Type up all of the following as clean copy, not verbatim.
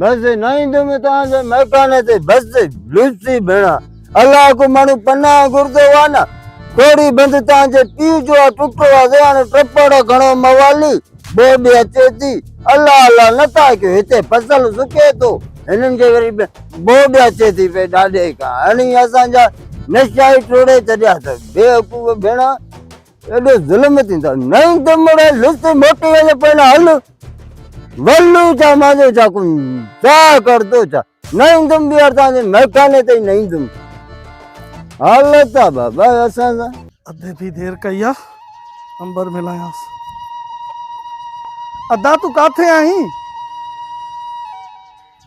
बस नहीं तुम तव्हांजे मकान ते बस लुसी भेणा अल्लाह को माण्हू पनाह घुरंदो आहे न थोड़ी बंद तव्हांजे पीउ जो टुकड़ो आहे हाणे टपड़ घणो मवाली बोड अचे थी अल्लाह अल्लाह नथा कयो हिते फसल सुके थो हिननि खे वरी बोड अचे थी पई ॾाढे खां हाणे असांजा नशा ई टोड़े छॾिया अथव बेवकूफ़ भेणा एॾो ज़ुल्म थींदो नहीं दमड़े लुसी मोटी वञे पहिरियों हल वल्लू चा माजो चा कुन चा कर दो चा नहीं तुम भी अर्था ने मकाने ते नहीं तुम हालता बाबा असा अधे भी देर कई आ अंबर मिलायास अदा तू काथे आई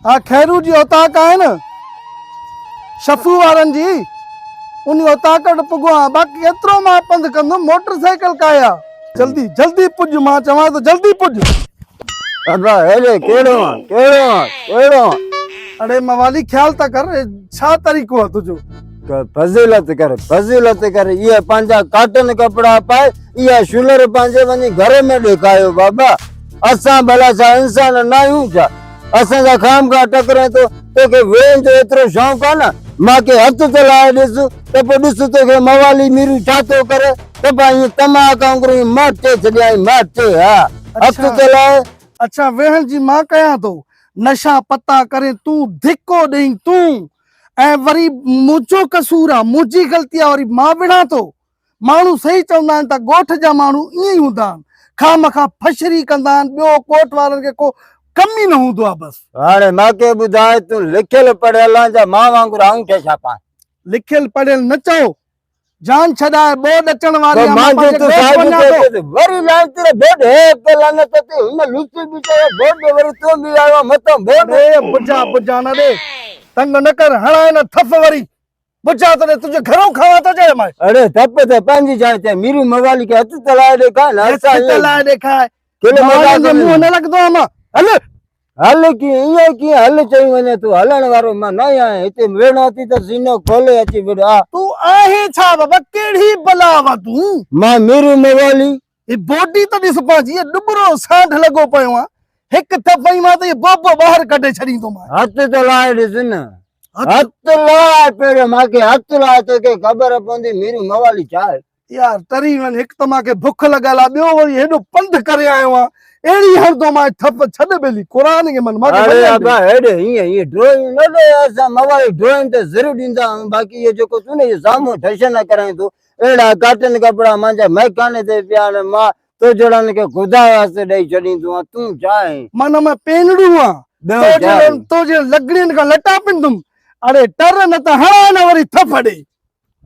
आ खैरू जी औताक आहे न शफू वारन जी उन औताक वटि पुॻो आ बाक़ी एतिरो मां पंधु कंदुमि मोटरसाइकिल काया जल्दी जल्दी पुज मां चवां तो जल्दी पुज बाबा हेले केड़ो अरे मवाली ख्याल ता कर छा तरीक़ो आहे तुझो फज़ीलत कर ये पंहिंजा कॉटन कपड़ा पाए ये शूलर पंहिंजे वञी घर में ॾेखारियो बाबा असां भला छा इंसान न आहियूं छा असांजा खाम खां टकरे तो तोखे वेहण जो एतिरो शौक़ु आहे न मांखे हथ ते लाए ॾिस त पोइ ॾिस तोखे मवाली मीरू छा थो करे त भाई तमाक वांगुरु माटे छॾियाई माटे हा हथ ते लाए अच्छा वेहन जी मां कयां तो नशा पता करे तू धिको ॾेई तू ऐं वरी मुंहिंजो कसूर आहे मुंहिंजी ग़लती आहे वरी मां विढ़ा थो माण्हू सही चवंदा आहिनि त ॻोठ जा माण्हू ईअं ई हूंदा आहिनि खामखा फशरी कंदा आहिनि ॿियो कोर्ट वारनि खे को कम ई न हूंदो आहे बसि हाणे मांखे ॿुधाए तूं लिखियल पढ़ियल जा मां वांगुरु आऊं छा छा पाए लिखियल पढ़ियल न चओ जान छॾाए बोर्ड अचण वारी वरी लाइन तेरे बोर्ड है पे लाने ते हुन लुसी भी तो बोर्ड वरी तू भी आयो मतो बोर्ड ए बुझा न दे तंग न कर हणाए न थफ वरी बुझा तो तुझे घरों खावा तो जाए मां अरे थप ते पंहिंजी जान ते मीरू मवाली के हथ तलाए देखा ना हथ तलाए देखा केले मवाली मुंह न लगदो मां हल हल की हल चई वने तू हलण वारो मां न आया हिते वेणो थी त सीनो खोले अची विड़ा तू आहे छा बाबा केड़ी बला वा तू मां मीरू मवाली ए बॉडी तो दिस पाजी डुबरो सांढ लगो पयो आ एक थपई मां तो ये बोबो बाहर कढे छड़ी तो मां हथ तलाए दिस न हथ लाए पेरे मांखे हथ लाए तो के खबर पवंदी मीरू मवाली छा है यार तरी वन एक तो मांखे भूख लगाला बियो वरी हेडो पंध करे आयो आ एड़ी हर दो मां थप छड बेली कुरान के मन मांखे अरे बाबा हेडे ये ड्राइंग न दे असा मवाली ड्राइंग ते जरूर दींदा बाकी ये जो को तूने ये सामो ठशन न कराई तू एड़ा कॉटन कपड़ा मांजा मैं काने ते प्यान मां तो जड़न के खुदा वास्ते दई छडी तू चाहे मन में पेनड़ू आ तो जे लगड़िन का लटा पिन तुम अरे टर न त हणा न वरी थपड़े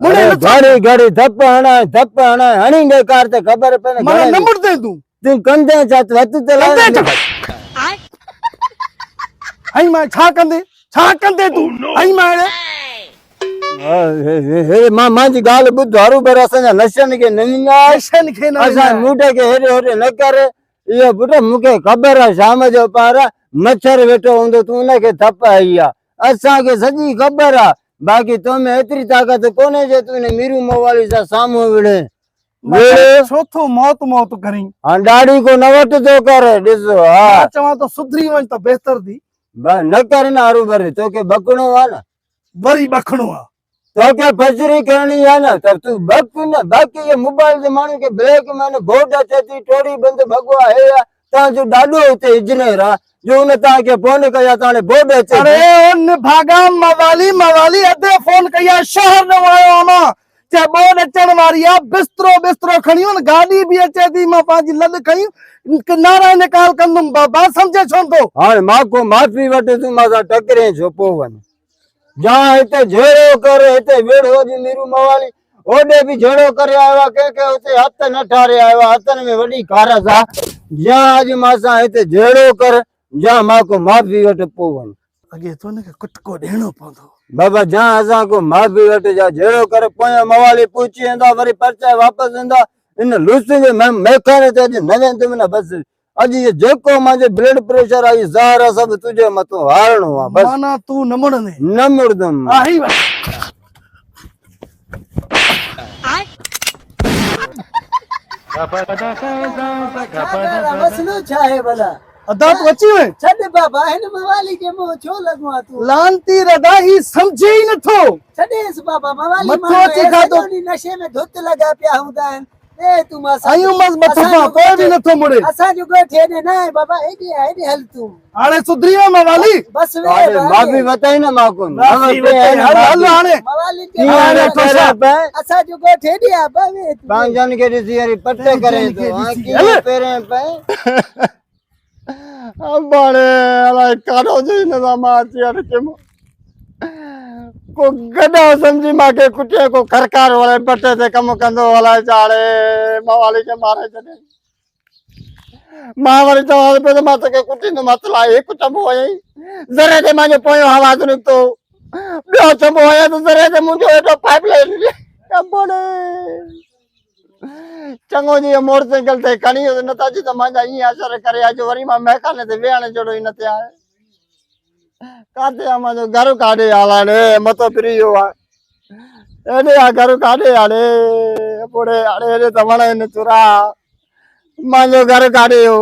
मुने घड़ी घड़ी थप हणा हणी दे कार ते खबर पे मन नंबर दे तू कंदे चात हथ ते ला आई मां छा कंदे तू आई मां हे मां जी गाल बुध हारू पर असा नशन के न असा मुडे के हेरे हेरे न करे ये बुढ़ा मुके खबर है शाम जो पारा मच्छर वेठो हुंदो तू न के थप आई आ असा के सजी खबर आ बाकी तुम्हें एतरी ताकत कोने जे तूने मीरू मवाली सा सामो विड़े छोथो मौत करी हां दाढ़ी को नवट तो कर दिसो हां चवा तो सुधरी वन तो बेहतर दी न कर ना हारू भरे तो के बकणो आ ना वरी बखणो आ तो क्या फजरी करनी है ना तब तू बक ना बाकी ये मोबाइल से मानो के ब्लैक मैंने बोर्ड अचती टोड़ी बंद भगवा है ता जो डाडो होते इंजीनियर जो ने ता के फोन कया ताने बोर्ड अचे अरे उन भागा मवाली अधे फोन कया शहर न आयो मा चे बोर्ड अचण वारी आ बिस्तरो खणियो न गाड़ी भी अचे थी मां पाजी लद खई नारा निकाल कंदम बाबा समझे छो तो हां मां को माफी वटे तू मां टकरे छो पोवन जा इते झेड़ो करे इते वेड़ो जी मीरू मवाली ओडे भी झेड़ो करे आवा के उते हथ न ठारे आवा हथन में वडी कारस आ जा आज मासा इते झेड़ो कर जा मां को माफी वट पोवन अगे तो ने कुटको देणो पवंदो बाबा जा असा को माफी वट जा झेड़ो कर पोया मवाली पूछी इंदा वरी परचा वापस इंदा इन लुसी में मैं करे ते नवे तुमने बस अज ये जेको माजे ब्लड प्रेशर आई ज़हर सब तुझे मतो हारणो आ बस माना तू न मुड़दम आही मसलो छा है भला अदा तू अची वे छॾ बाबा हिन मवाली के मुंह छो लॻो आहे तूं लानती रदा ही समझे ही नथो छॾेसि बाबा मवाली मथो माण्हू अची हे खाधो। सॼो ॾींहुं नशे में धुत लॻा पिया हूंदा आहिनि ए तूं मां आयूं मस मथो पा कोई भी नथो मुड़े असांजो ॻोठ हेॾे न आहे बाबा हेॾे आहे हेॾे हल तूं हाणे सुधरी वे मवाली बसि वे अरे माफ़ी बताई ना माको माफ़ी बताई, हल हल हाणे मवाली कीअं हाणे हाणे ठोसा। करे पे असांजो ॻोठ हेॾे आहे बा वे तूं पंहिंजनि खे ॾिसी वरी पटे करे पंहिंजनि खे थो हां ॾिसी, कीअं हल। पहिरें पे अंबाड़े अलाए काॾो जो हिन सां मां अची हाणे चयमि को गॾा सम्झी मूंखे कुटे को खरकार वारे पटे ते कमु कंदो अलाए चाड़े मवाली खे मारे छॾे मां वरी चवां पियो त मां तोखे कुटींदोमांसि अलाए हिकु चंबो हयईं ज़रे ते मुंहिंजो पोयों आवाज़ निकितो ॿियो चंबो हयईं त ज़रे ते मुंहिंजो हेठो पाइप लाइन अंबाड़े चङो जी मोटरसाइकिल ते खणी वियो न त अॼु त मुंहिंजा ईअं असर करे अॼु वरी मां महकाने ते वेहण जहिड़ो ई न थिया काथे आहे मुंहिंजो घर काॾे हाणे मथो फिरी वियो आहे हेॾे आहे घर काॾे हाणे बुढ़े हाणे हेॾे त वण आहिनि चुरा मुंहिंजो घर काॾे हो